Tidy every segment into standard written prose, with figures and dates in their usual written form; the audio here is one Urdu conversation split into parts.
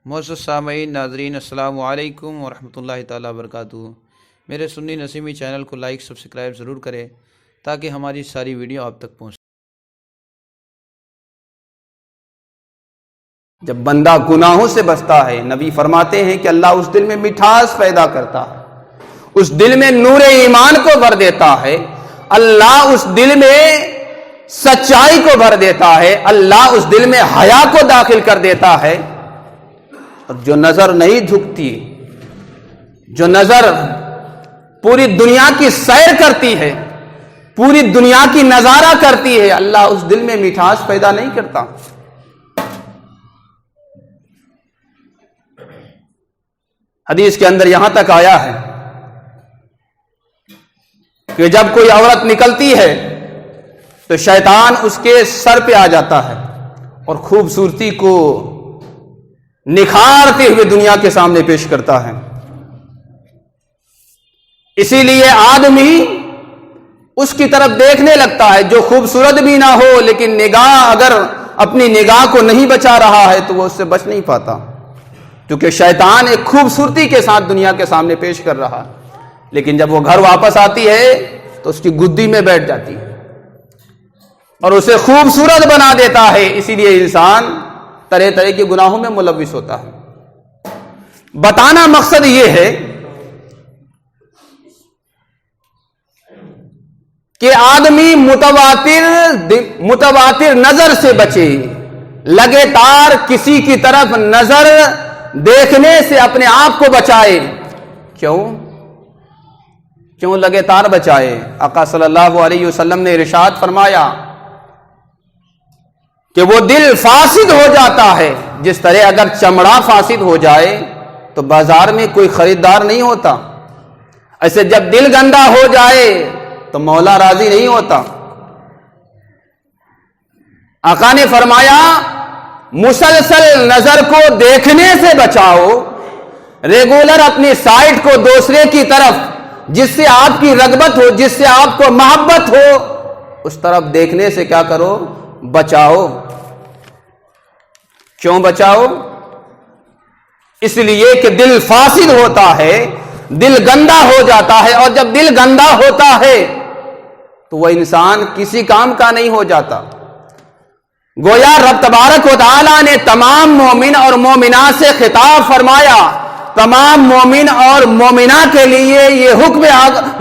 معزز سامعین ناظرین السلام علیکم ورحمۃ اللہ تعالیٰ وبرکاتہ۔ میرے سنی نسیمی چینل کو لائک سبسکرائب ضرور کریں تاکہ ہماری ساری ویڈیو آپ تک پہنچ۔ جب بندہ گناہوں سے بچتا ہے، نبی فرماتے ہیں کہ اللہ اس دل میں مٹھاس پیدا کرتا ہے، اس دل میں نور ایمان کو بھر دیتا ہے، اللہ اس دل میں سچائی کو بھر دیتا ہے، اللہ اس دل میں حیا کو داخل کر دیتا ہے۔ اور جو نظر نہیں جھکتی، جو نظر پوری دنیا کی سیر کرتی ہے، پوری دنیا کی نظارہ کرتی ہے، اللہ اس دل میں مٹھاس پیدا نہیں کرتا۔ حدیث کے اندر یہاں تک آیا ہے کہ جب کوئی عورت نکلتی ہے تو شیطان اس کے سر پہ آ جاتا ہے اور خوبصورتی کو نکھارتے ہوئے دنیا کے سامنے پیش کرتا ہے۔ اسی لیے آدمی اس کی طرف دیکھنے لگتا ہے جو خوبصورت بھی نہ ہو، لیکن نگاہ اگر اپنی نگاہ کو نہیں بچا رہا ہے تو وہ اس سے بچ نہیں پاتا، کیونکہ شیطان ایک خوبصورتی کے ساتھ دنیا کے سامنے پیش کر رہا، لیکن جب وہ گھر واپس آتی ہے تو اس کی گدی میں بیٹھ جاتی ہے اور اسے خوبصورت بنا دیتا ہے۔ اسی لیے انسان طرح طرح کے گناہوں میں ملوث ہوتا ہے۔ بتانا مقصد یہ ہے کہ آدمی متواتر نظر سے بچے، لگاتار کسی کی طرف نظر دیکھنے سے اپنے آپ کو بچائے۔ کیوں لگاتار بچائے؟ آقا صلی اللہ علیہ وسلم نے ارشاد فرمایا کہ وہ دل فاسد ہو جاتا ہے، جس طرح اگر چمڑا فاسد ہو جائے تو بازار میں کوئی خریدار نہیں ہوتا، ایسے جب دل گندا ہو جائے تو مولا راضی نہیں ہوتا۔ آقا نے فرمایا مسلسل نظر کو دیکھنے سے بچاؤ، ریگولر اپنی سائٹ کو دوسرے کی طرف جس سے آپ کی رغبت ہو، جس سے آپ کو محبت ہو، اس طرف دیکھنے سے کیا کرو؟ بچاؤ۔ کیوں بچاؤ؟ اس لیے کہ دل فاسد ہوتا ہے، دل گندا ہو جاتا ہے، اور جب دل گندا ہوتا ہے تو وہ انسان کسی کام کا نہیں ہو جاتا۔ گویا رب تبارک و تعالی نے تمام مومن اور مومنات سے خطاب فرمایا، تمام مومن اور مومنہ کے لیے یہ حکم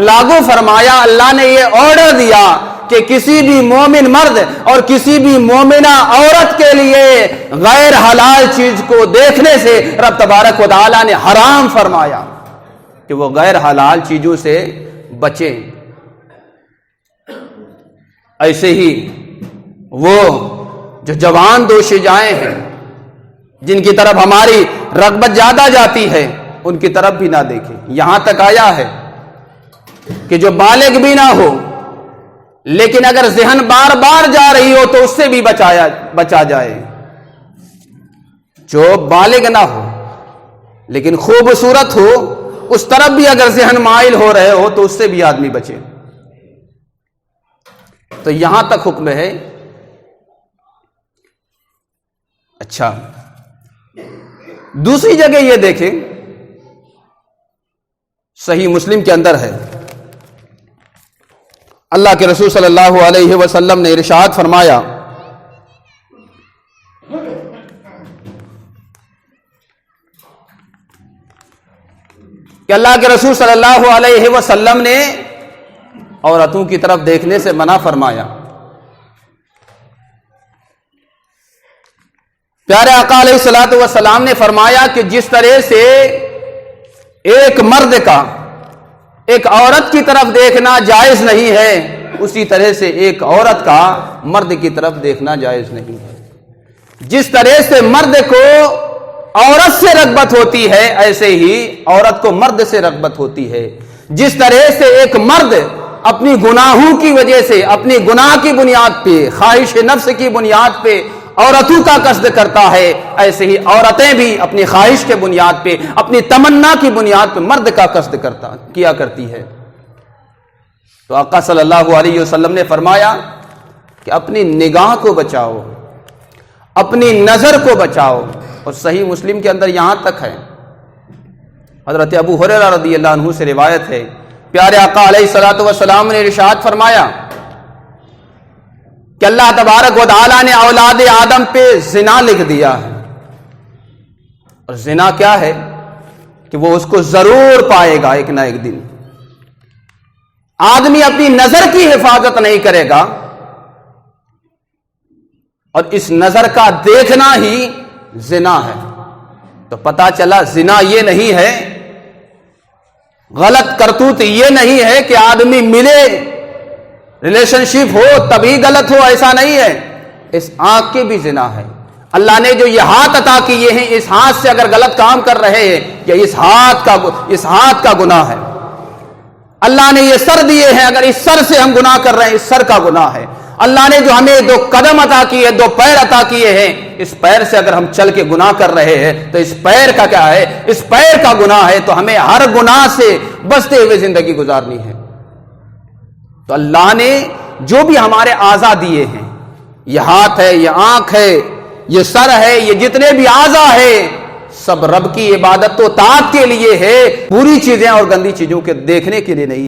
لاگو فرمایا، اللہ نے یہ آرڈر دیا کہ کسی بھی مومن مرد اور کسی بھی مومنہ عورت کے لیے غیر حلال چیز کو دیکھنے سے رب تبارک و تعالی نے حرام فرمایا کہ وہ غیر حلال چیزوں سے بچیں۔ ایسے ہی وہ جو جوان دوشیزائیں ہیں جن کی طرف ہماری رغبت زیادہ جاتی ہے، ان کی طرف بھی نہ دیکھیں۔ یہاں تک آیا ہے کہ جو بالغ بھی نہ ہو لیکن اگر ذہن بار بار جا رہی ہو تو اس سے بھی بچا جائے۔ جو بالغ نہ ہو لیکن خوبصورت ہو، اس طرف بھی اگر ذہن مائل ہو رہے ہو تو اس سے بھی آدمی بچے۔ تو یہاں تک حکم ہے۔ اچھا، دوسری جگہ یہ دیکھیں، صحیح مسلم کے اندر ہے، اللہ کے رسول صلی اللہ علیہ وسلم نے ارشاد فرمایا کہ اللہ کے رسول صلی اللہ علیہ وسلم نے عورتوں کی طرف دیکھنے سے منع فرمایا۔ پیارے آقا علیہ الصلوۃ والسلام نے فرمایا کہ جس طرح سے ایک مرد کا ایک عورت کی طرف دیکھنا جائز نہیں ہے، اسی طرح سے ایک عورت کا مرد کی طرف دیکھنا جائز نہیں ہے۔ جس طرح سے مرد کو عورت سے رغبت ہوتی ہے، ایسے ہی عورت کو مرد سے رغبت ہوتی ہے۔ جس طرح سے ایک مرد اپنی گناہوں کی وجہ سے، اپنی گناہ کی بنیاد پہ، خواہش نفس کی بنیاد پہ عورتوں کا قصد کرتا ہے، ایسے ہی عورتیں بھی اپنی خواہش کے بنیاد پہ، اپنی تمنا کی بنیاد پہ مرد کا قصد کیا کرتی ہے۔ تو آقا صلی اللہ علیہ وسلم نے فرمایا کہ اپنی نگاہ کو بچاؤ، اپنی نظر کو بچاؤ، اور صحیح مسلم کے اندر یہاں تک ہے، حضرت ابو ہریرہ رضی اللہ عنہ سے روایت ہے، پیارے آقا علیہ الصلوۃ والسلام نے ارشاد فرمایا کہ اللہ تبارک و تعالی نے اولاد آدم پہ زنا لکھ دیا ہے، اور زنا کیا ہے کہ وہ اس کو ضرور پائے گا ایک نہ ایک دن۔ آدمی اپنی نظر کی حفاظت نہیں کرے گا اور اس نظر کا دیکھنا ہی زنا ہے، تو پتا چلا زنا یہ نہیں ہے، غلط کرتوت یہ نہیں ہے کہ آدمی ملے ریلیشن شپ ہو تبھی غلط ہو، ایسا نہیں ہے۔ اس آنکھ کے بھی زنا ہے۔ اللہ نے جو یہ ہاتھ عطا کیے ہیں، اس ہاتھ سے اگر غلط کام کر رہے ہیں یا اس ہاتھ کا گناہ ہے۔ اللہ نے یہ سر دیے ہیں، اگر اس سر سے ہم گناہ کر رہے ہیں، اس سر کا گناہ ہے۔ اللہ نے جو ہمیں 2 قدم عطا کیے، 2 پیر عطا کیے ہیں، اس پیر سے اگر ہم چل کے گناہ کر رہے ہیں تو اس پیر کا کیا ہے؟ اس پیر کا گناہ ہے، تو ہمیں ہر گناہ سے بچتے ہوئے زندگی گزارنی ہے۔ تو اللہ نے جو بھی ہمارے اعضاء دیے ہیں، یہ ہاتھ ہے، یہ آنکھ ہے، یہ سر ہے، یہ جتنے بھی اعضاء ہیں، سب رب کی عبادت و طاعت کے لیے ہے، پوری چیزیں اور گندی چیزوں کے دیکھنے کے لیے نہیں۔